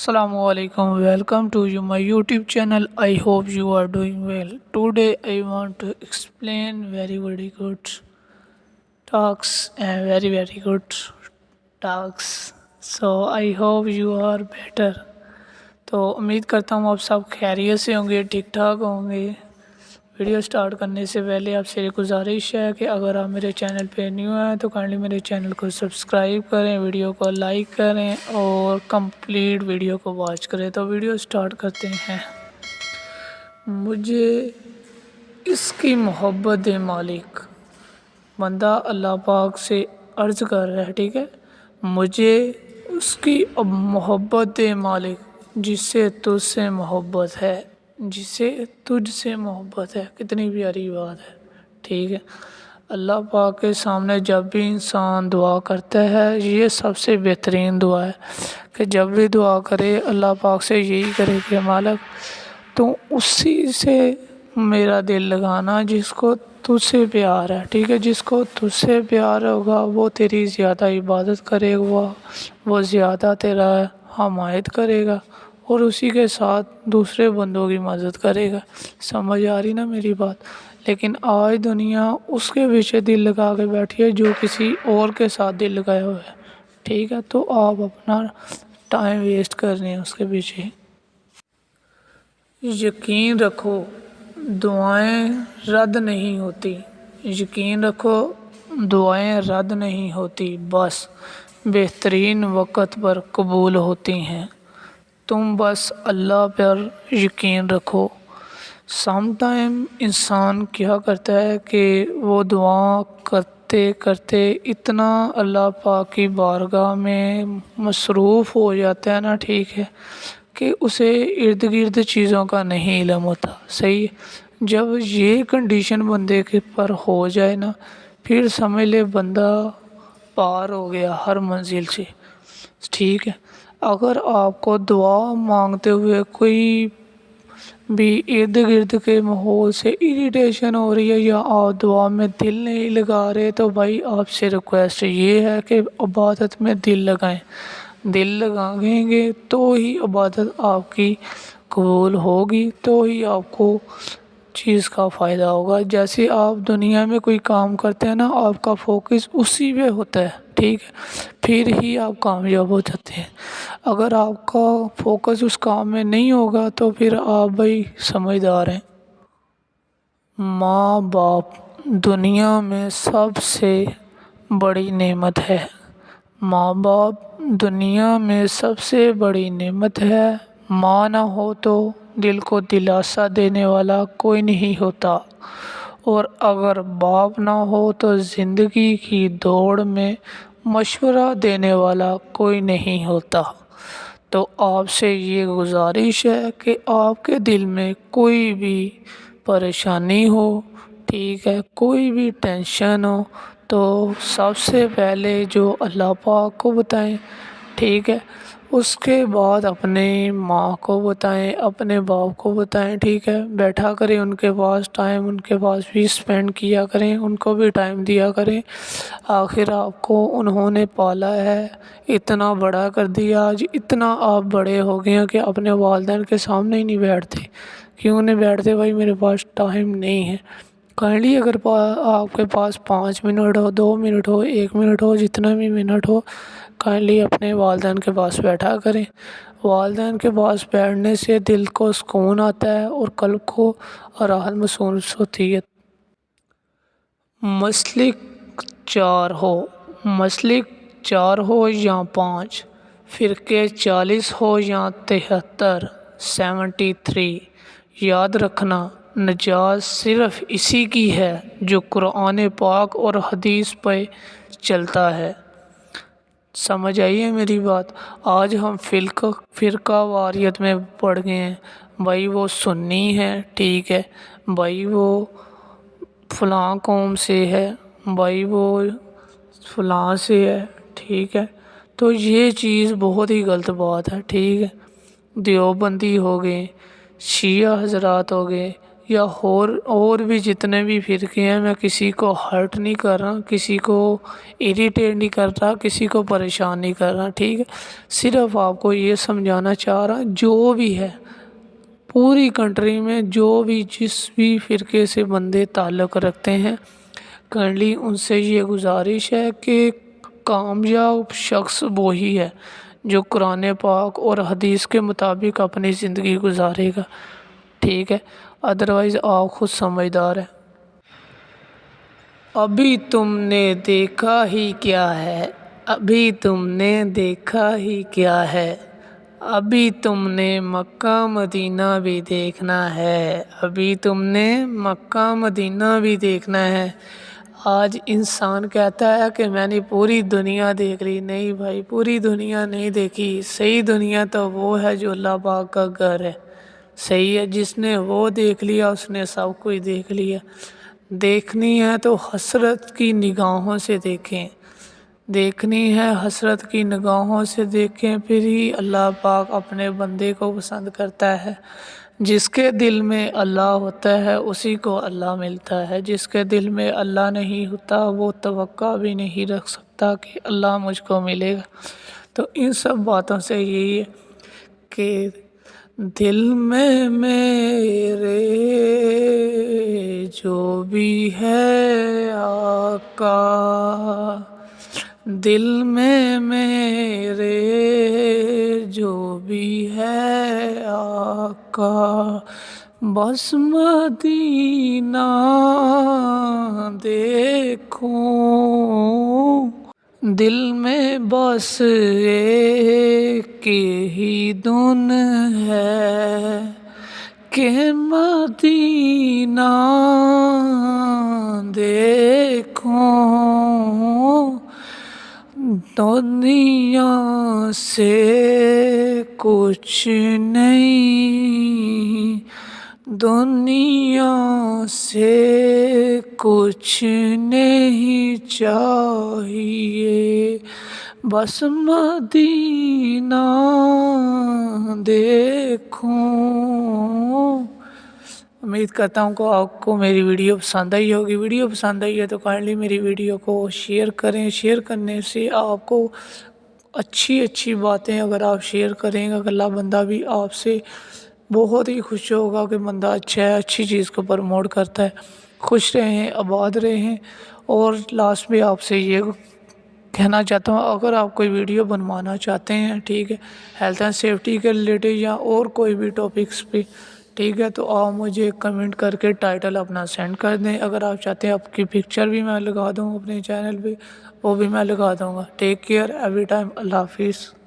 Assalamu alaikum. Welcome to my YouTube channel. I hope you are doing well. Today I want to explain very good talks and very good talks. So I hope you are better. तो उम्मीद करता हूँ आप सब खैरियत से होंगे, ठीक ठाक होंगे। वीडियो स्टार्ट करने से पहले आपसे गुजारिश है कि अगर आप मेरे चैनल पे न्यू हैं तो काइंडली मेरे चैनल को सब्सक्राइब करें, वीडियो को लाइक करें और कंप्लीट वीडियो को वॉच करें। तो वीडियो स्टार्ट करते हैं। मुझे इसकी मोहब्बत दे मालिक, बंदा अल्लाह पाक से अर्ज़ कर रहा है, ठीक है। मुझे उसकी अब मोहब्बत दे मालिक, जिससे तुझसे मोहब्बत है, जिसे तुझसे मोहब्बत है। कितनी प्यारी बात है, ठीक है। अल्लाह पाक के सामने जब भी इंसान दुआ करता है, ये सबसे बेहतरीन दुआ है कि जब भी दुआ करे अल्लाह पाक से यही करे कि मालिक तो उसी से मेरा दिल लगाना जिसको तुझसे प्यार है, ठीक है। जिसको तुझसे प्यार होगा वो तेरी ज़्यादा इबादत करेगा, वो ज़्यादा तेरा हमायत करेगा और उसी के साथ दूसरे बंदों की मदद करेगा। समझ आ रही ना मेरी बात। लेकिन आज दुनिया उसके पीछे दिल लगा के बैठी है जो किसी और के साथ दिल लगाया हुआ है, ठीक है। तो आप अपना टाइम वेस्ट कर रहे हैं उसके पीछे। यकीन रखो दुआएं रद्द नहीं होती, यकीन रखो दुआएं रद्द नहीं होती, बस बेहतरीन वक्त पर कबूल होती हैं। तुम बस अल्लाह पर यकीन रखो। सम टाइम इंसान क्या करता है कि वो दुआ करते करते इतना अल्लाह पाक की बारगाह में मसरूफ़ हो जाता है ना, ठीक है, कि उसे इर्द गिर्द चीज़ों का नहीं इल्म होता। सही है। जब ये कंडीशन बंदे के पर हो जाए ना, फिर समझ ले बंदा पार हो गया हर मंजिल से, ठीक है। अगर आपको दुआ मांगते हुए कोई भी इर्द गिर्द के माहौल से इरिटेशन हो रही है या आप दुआ में दिल नहीं लगा रहे, तो भाई आपसे रिक्वेस्ट ये है कि इबादत में दिल लगाएं। दिल लगाएंगे तो ही इबादत आपकी कबूल होगी, तो ही आपको चीज़ का फ़ायदा होगा। जैसे आप दुनिया में कोई काम करते हैं ना, आपका फोकस उसी पे होता है, ठीक है, फिर ही आप कामयाब हो जाते हैं। अगर आपका फोकस उस काम में नहीं होगा तो फिर आप भाई समझदार हैं। माँ बाप दुनिया में सबसे बड़ी नेमत है। माँ बाप दुनिया में सबसे बड़ी नेमत है। माँ ना हो तो दिल को दिलासा देने वाला कोई नहीं होता, और अगर बाप ना हो तो ज़िंदगी की दौड़ में मशवरा देने वाला कोई नहीं होता। तो आपसे ये गुजारिश है कि आपके दिल में कोई भी परेशानी हो, ठीक है, कोई भी टेंशन हो, तो सबसे पहले जो अल्लाह पाक को बताएं, ठीक है। उसके बाद अपने माँ को बताएं, अपने बाप को बताएं, ठीक है। बैठा करें उनके पास, टाइम उनके पास भी स्पेंड किया करें, उनको भी टाइम दिया करें। आखिर आपको उन्होंने पाला है, इतना बड़ा कर दिया, आज इतना आप बड़े हो गए हैं कि अपने वालिदैन के सामने ही नहीं बैठते। क्यों नहीं बैठते भाई? मेरे पास टाइम नहीं है। काइंडली अगर आपके पास 5 मिनट हो, 2 मिनट हो, 1 मिनट हो, जितना भी मिनट हो, काइंडली अपने वालिदैन के पास बैठा करें। वालिदैन के पास बैठने से दिल को सुकून आता है और कल्ब को राहत महसूस होती है। मसलिक चार हो, मसलिक 4 हो या 5, फ़िरके 40 हो या 73, 73, याद रखना नजात सिर्फ़ इसी की है जो कुरान पाक और हदीस पे चलता है। समझ आई है मेरी बात? आज हम फ़िरका वारियत में पड़ गए हैं। भाई वो सुन्नी है, ठीक है, भाई वो फ़लाँ कौम से है, भाई वो फ़लाँ से है, ठीक है। तो ये चीज़ बहुत ही गलत बात है, ठीक है। देवबंदी हो गए, शिया हज़रात हो गए, یا اور بھی جتنے بھی فرقے ہیں، میں کسی کو ہرٹ نہیں کر رہا، کسی کو اریٹیٹ نہیں کر رہا، کسی کو پریشان نہیں کر رہا، ٹھیک ہے۔ صرف آپ کو یہ سمجھانا چاہ رہا، جو بھی ہے پوری کنٹری میں جو بھی جس بھی فرقے سے بندے تعلق رکھتے ہیں، کائنڈلی ان سے یہ گزارش ہے کہ کامیاب شخص وہی ہے جو قرآن پاک اور حدیث کے مطابق اپنی زندگی گزارے گا، ٹھیک ہے۔ ادروائز آپ خود سمجھدار ہیں۔ ابھی تم نے دیکھا ہی کیا ہے، ابھی تم نے دیکھا ہی کیا ہے، ابھی تم نے مکہ مدینہ بھی دیکھنا ہے، ابھی تم نے مکہ مدینہ بھی دیکھنا ہے۔ آج انسان کہتا ہے کہ میں نے پوری دنیا دیکھ لی، نہیں بھائی، پوری دنیا نہیں دیکھی۔ صحیح دنیا تو وہ ہے جو اللہ پاک کا گھر ہے، صحیح ہے۔ جس نے وہ دیکھ لیا اس نے سب کچھ دیکھ لیا۔ دیکھنی ہے تو حسرت کی نگاہوں سے دیکھیں، دیکھنی ہے حسرت کی نگاہوں سے دیکھیں، پھر ہی اللہ پاک اپنے بندے کو پسند کرتا ہے۔ جس کے دل میں اللہ ہوتا ہے اسی کو اللہ ملتا ہے، جس کے دل میں اللہ نہیں ہوتا وہ توقع بھی نہیں رکھ سکتا کہ اللہ مجھ کو ملے گا۔ تو ان سب باتوں سے یہی ہے کہ دل میں میرے جو بھی ہے آقا، دل میں میرے جو بھی ہے آقا، بس مدینہ دیکھوں، دل میں بس ایک ہی دھن ہے کہ مدینہ دیکھوں، دنیا سے کچھ نہیں، دنیا سے کچھ نہیں چاہیے، بس مدینہ دیکھوں۔ امید کرتا ہوں کہ آپ کو میری ویڈیو پسند آئی ہوگی۔ ویڈیو پسند آئی ہے تو کائنڈلی میری ویڈیو کو شیئر کریں۔ شیئر کرنے سے آپ کو اچھی باتیں اگر آپ شیئر کریں گے، اگلا بندہ بھی آپ سے بہت ہی خوش ہوگا کہ بندہ اچھا ہے، اچھی چیز کو پروموٹ کرتا ہے۔ خوش رہیں، آباد رہیں۔ اور لاسٹ میں آپ سے یہ کہنا چاہتا ہوں، اگر آپ کوئی ویڈیو بنوانا چاہتے ہیں، ٹھیک ہے، ہیلتھ اینڈ سیفٹی کے ریلیٹڈ یا اور کوئی بھی ٹاپکس پہ، ٹھیک ہے، تو آپ مجھے کمنٹ کر کے ٹائٹل اپنا سینڈ کر دیں۔ اگر آپ چاہتے ہیں آپ کی پکچر بھی میں لگا دوں اپنے چینل پہ، وہ بھی میں لگا دوں گا۔ Take care every time. اللہ حافظ۔